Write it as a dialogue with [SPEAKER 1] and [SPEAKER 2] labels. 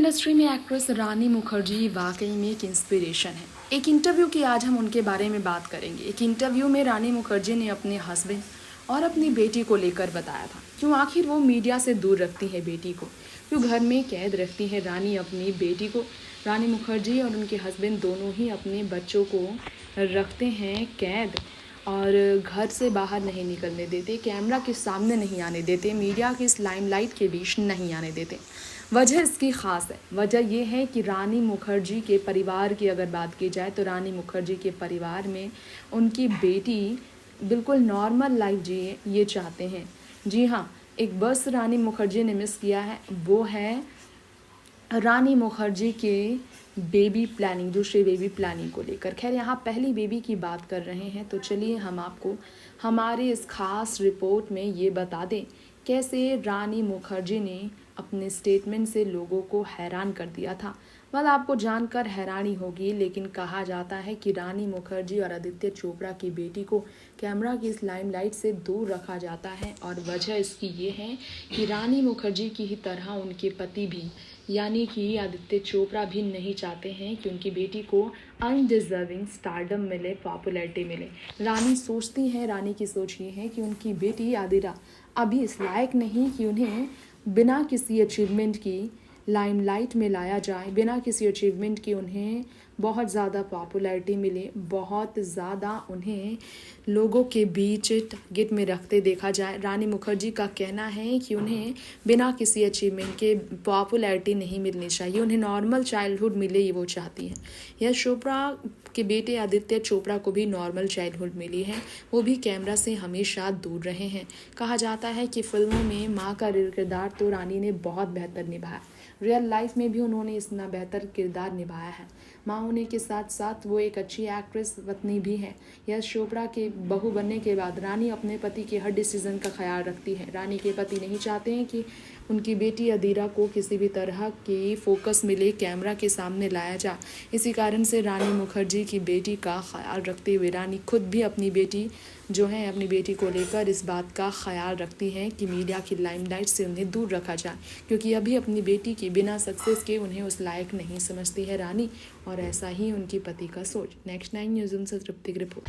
[SPEAKER 1] Industry में actress रानी मुखर्जी वाकई में एक इंस्पिरेशन है। एक इंटरव्यू की आज हम उनके बारे में बात करेंगे। एक इंटरव्यू में रानी मुखर्जी ने अपने हस्बैंड और अपनी बेटी को लेकर बताया था क्यों आखिर वो मीडिया से दूर रखती है बेटी को, क्यों घर में कैद रखती है रानी अपनी बेटी को। रानी मुखर्जी और उनके हस्बैंड दोनों ही अपने बच्चों को रखते हैं कैद और घर से बाहर नहीं निकलने देते, कैमरा के सामने नहीं आने देते, मीडिया की इस लाइमलाइट के बीच नहीं आने देते। वजह इसकी ख़ास है। वजह यह है कि रानी मुखर्जी के परिवार की अगर बात की जाए तो रानी मुखर्जी के परिवार में उनकी बेटी बिल्कुल नॉर्मल लाइफ जिए ये चाहते हैं। जी हाँ, एक बस रानी मुखर्जी ने मिस किया है, वो है रानी मुखर्जी के बेबी प्लानिंग, दूसरे बेबी प्लानिंग को लेकर। खैर, यहाँ पहली बेबी की बात कर रहे हैं तो चलिए हम आपको हमारे इस खास रिपोर्ट में ये बता दें कैसे रानी मुखर्जी ने अपने स्टेटमेंट से लोगों को हैरान कर दिया था। आपको जानकर हैरानी होगी, लेकिन कहा जाता है कि रानी मुखर्जी और आदित्य चोपड़ा की बेटी को कैमरा की इस लाइमलाइट से दूर रखा जाता है और वजह इसकी ये है कि रानी मुखर्जी की ही तरह उनके पति भी यानी कि आदित्य चोपड़ा भी नहीं चाहते हैं कि उनकी बेटी को अनडिजर्विंग स्टारडम मिले, पॉपुलैरिटी मिले। रानी सोचती हैं, रानी की सोच ये है कि उनकी बेटी आदिरा अभी इस लायक नहीं कि उन्हें बिना किसी अचीवमेंट की लाइमलाइट में लाया जाए, बिना किसी अचीवमेंट की उन्हें बहुत ज़्यादा पॉपुलैरिटी मिले, बहुत ज़्यादा उन्हें लोगों के बीच टारगेट में रखते देखा जाए। रानी मुखर्जी का कहना है कि उन्हें बिना किसी अचीवमेंट के पॉपुलैरिटी नहीं मिलनी चाहिए, उन्हें नॉर्मल चाइल्डहुड मिले, ये वो चाहती हैं। यश चोपड़ा के बेटे आदित्य चोपड़ा को भी नॉर्मल चाइल्डहुड मिली है, वो भी कैमरा से हमेशा दूर रहे हैं। कहा जाता है कि फिल्मों में माँ का किरदार तो रानी ने बहुत बेहतर निभाया, रियल लाइफ में भी उन्होंने इतना बेहतर किरदार निभाया है। माँ होने के साथ साथ वो एक अच्छी एक्ट्रेस पत्नी भी है। यश चोपड़ा के बहू बनने के बाद रानी अपने पति के हर डिसीजन का ख्याल रखती है। रानी के पति नहीं चाहते हैं कि उनकी बेटी अदीरा को किसी भी तरह की फोकस मिले, कैमरा के सामने लाया जा। इसी कारण से रानी मुखर्जी की बेटी का ख्याल रखते हुए रानी खुद भी अपनी बेटी जो है अपनी बेटी को लेकर इस बात का ख्याल रखती हैं कि मीडिया की लाइमलाइट से उन्हें दूर रखा जाए, क्योंकि अभी अपनी बेटी की बिना सक्सेस के उन्हें उस लायक नहीं समझती है रानी, और ऐसा ही उनकी पति का सोच। नेक्स्ट 9 न्यूज़ से तृप्ति की रिपोर्ट।